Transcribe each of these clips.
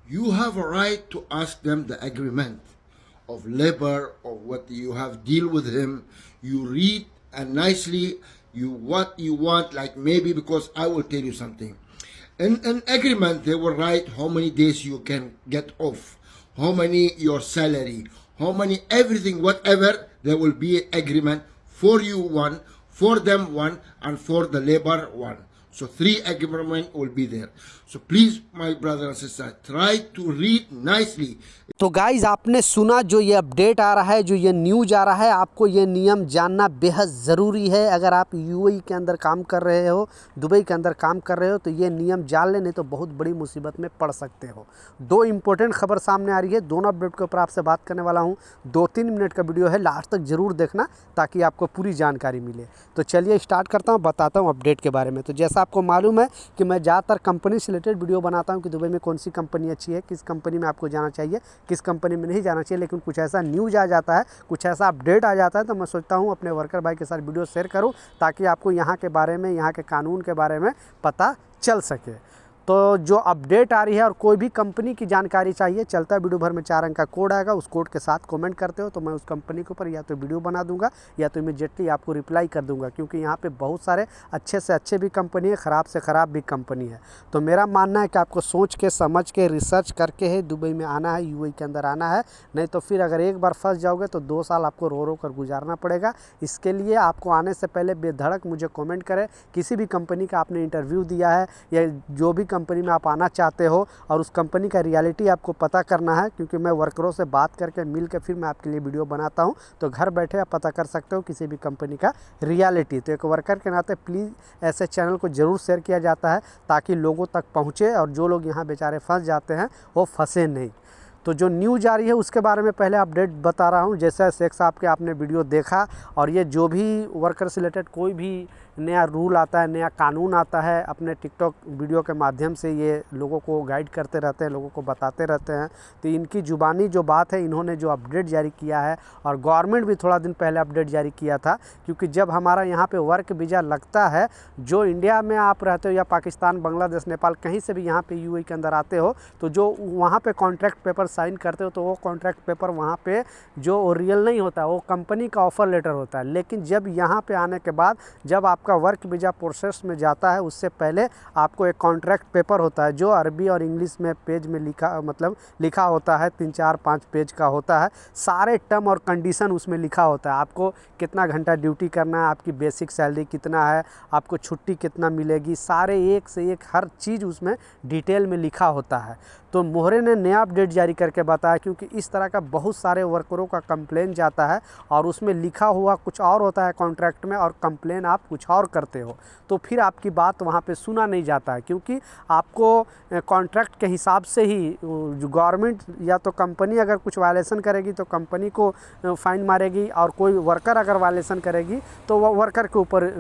You have a right to ask them the agreement of labor or what you have deal with him. You read and nicely you what you want, like maybe because I will tell you something. In an agreement, they will write how many days you can get off, how many your salary, how many everything, whatever. There will be an agreement for you one, for them one, and for the labor one. So 3 agreement will be there. So please, my brother and sister, try to read nicely. तो guys आपने सुना जो ये update आ रहा है, जो ये news आ रहा है, आपको ये नियम जानना बेहद ज़रूरी है। अगर आप यूएई के अंदर काम कर रहे हो, दुबई के अंदर काम कर रहे हो, तो ये नियम जान लें, नहीं तो बहुत बड़ी मुसीबत में पड़ सकते हो। 2 इम्पोर्टेंट खबर सामने आ रही है, दोनों अपडेट के ऊपर आपसे बात करने वाला हूँ। 2-3 मिनट का वीडियो है, लास्ट तक ज़रूर देखना ताकि आपको पूरी जानकारी मिले। तो चलिए स्टार्ट करता हूँ, बताता हूँ अपडेट के बारे में। तो जैसा आपको मालूम है कि मैं ज़्यादातर कंपनी से रिलेटेड वीडियो बनाता हूँ कि दुबई में कौन सी कंपनी अच्छी है, किस कंपनी में आपको जाना चाहिए, किस कंपनी में नहीं जाना चाहिए। लेकिन कुछ ऐसा न्यूज़ आ जाता है, कुछ ऐसा अपडेट आ जाता है, तो मैं सोचता हूँ अपने वर्कर भाई के साथ वीडियो शेयर करूँ ताकि आपको यहाँ के बारे में, यहाँ के कानून के बारे में पता चल सके। तो जो अपडेट आ रही है और कोई भी कंपनी की जानकारी चाहिए, चलता वीडियो भर में 4 अंक का कोड आएगा, उस कोड के साथ कमेंट करते हो तो मैं उस कंपनी के ऊपर या तो वीडियो बना दूंगा या तो इमीडिएटली आपको रिप्लाई कर दूंगा, क्योंकि यहाँ पे बहुत सारे अच्छे से अच्छे भी कंपनी है, ख़राब से ख़राब भी कंपनी है। तो मेरा मानना है कि आपको सोच के समझ के रिसर्च करके ही दुबई में आना है, यूएई के अंदर आना है। नहीं तो फिर अगर एक बार फंस जाओगे तो 2 साल आपको रो रो कर गुजारना पड़ेगा। इसके लिए आपको आने से पहले बेधड़क मुझे कमेंट करें, किसी भी कंपनी का आपने इंटरव्यू दिया है या जो भी कंपनी में आप आना चाहते हो और उस कंपनी का रियलिटी आपको पता करना है, क्योंकि मैं वर्करों से बात करके मिल के फिर मैं आपके लिए वीडियो बनाता हूं। तो घर बैठे आप पता कर सकते हो किसी भी कंपनी का रियलिटी। तो एक वर्कर के नाते प्लीज़ ऐसे चैनल को ज़रूर शेयर किया जाता है ताकि लोगों तक पहुँचे और जो लोग यहाँ बेचारे फंस जाते हैं वो फंसे नहीं। तो जो न्यूज़ आ रही है उसके बारे में पहले अपडेट बता रहा हूँ। जैसे शेख साहब के आपने वीडियो देखा, और ये जो भी वर्कर से रिलेटेड कोई भी नया रूल आता है, नया कानून आता है, अपने टिकटॉक वीडियो के माध्यम से ये लोगों को गाइड करते रहते हैं, लोगों को बताते रहते हैं। तो इनकी ज़ुबानी जो बात है, इन्होंने जो अपडेट जारी किया है, और गवर्नमेंट भी थोड़ा दिन पहले अपडेट जारी किया था, क्योंकि जब हमारा यहाँ पे वर्क वीज़ा लगता है, जो इंडिया में आप रहते हो या पाकिस्तान, बांग्लादेश, नेपाल, कहीं से भी यहाँ पे यूएई के अंदर आते हो, तो जो वहाँ पे कॉन्ट्रैक्ट पेपर साइन करते हो, तो वो कॉन्ट्रैक्ट पेपर वहाँ पे जो रियल नहीं होता, वो कंपनी का ऑफ़र लेटर होता है। लेकिन जब यहाँ पे आने के बाद जब आपका वर्क वीज़ा प्रोसेस में जाता है, उससे पहले आपको एक कॉन्ट्रैक्ट पेपर होता है जो अरबी और इंग्लिश में पेज में लिखा होता है, 3-4-5 पेज का होता है। सारे टर्म और कंडीशन उसमें लिखा होता है, आपको कितना घंटा ड्यूटी करना है, आपकी बेसिक सैलरी कितना है, आपको छुट्टी कितना मिलेगी, सारे एक से एक हर चीज़ उसमें डिटेल में लिखा होता है। तो मोहरे ने नया अपडेट जारी करके बताया, क्योंकि इस तरह का बहुत सारे वर्करों का कंप्लेन जाता है और उसमें लिखा हुआ कुछ और होता है कॉन्ट्रैक्ट में, और कंप्लेन आप कुछ और करते हो, तो फिर आपकी बात वहाँ पे सुना नहीं जाता है। क्योंकि आपको कॉन्ट्रैक्ट के हिसाब से ही जो गवर्नमेंट या तो कंपनी अगर कुछ वायलेशन करेगी तो कंपनी को फ़ाइन मारेगी, और कोई वर्कर अगर वायलेशन करेगी तो वह वर्कर के ऊपर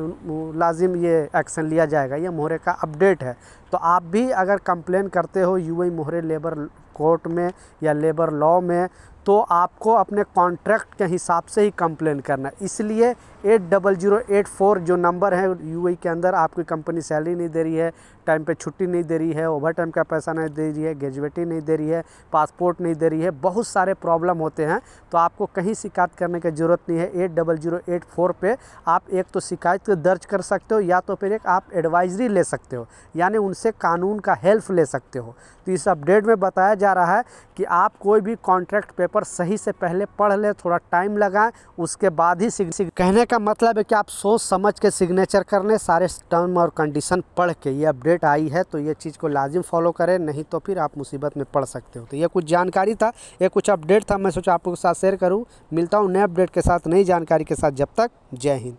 लाजिम ये एक्शन लिया जाएगा। ये मोहरे का अपडेट है। तो आप भी अगर कंप्लेन करते हो यूएई मोहरे लेबर कोर्ट में या लेबर लॉ में, तो आपको अपने कॉन्ट्रैक्ट के हिसाब से ही कंप्लेन करना है। इसलिए 80084 जो नंबर है यूएई के अंदर, आपकी कंपनी सैलरी नहीं दे रही है, टाइम पे छुट्टी नहीं दे रही है, ओवर टाइम का पैसा नहीं दे रही है, ग्रेजुएटी नहीं दे रही है, पासपोर्ट नहीं दे रही है, बहुत सारे प्रॉब्लम होते हैं, तो आपको कहीं शिकायत करने की ज़रूरत नहीं है। 80084 पे आप एक तो शिकायत दर्ज कर सकते हो, या तो फिर एक आप एडवाइजरी ले सकते हो, यानी उनसे कानून का हेल्प ले सकते हो। तो इस अपडेट में बताया जा रहा है कि आप कोई भी कॉन्ट्रैक्ट पेपर सही से पहले पढ़ ले, थोड़ा टाइम लगाएं, उसके बाद ही कहने का मतलब है कि आप सोच समझ के सिग्नेचर कर लें, सारे टर्म और कंडीशन पढ़ के। ये अपडेट आई है तो ये चीज़ को लाजिम फॉलो करें, नहीं तो फिर आप मुसीबत में पड़ सकते हो। तो ये कुछ जानकारी था, ये कुछ अपडेट था, मैं सोचा आपके साथ शेयर करूँ। मिलता हूँ नए अपडेट के साथ, नई जानकारी के साथ। जब तक जय हिंद।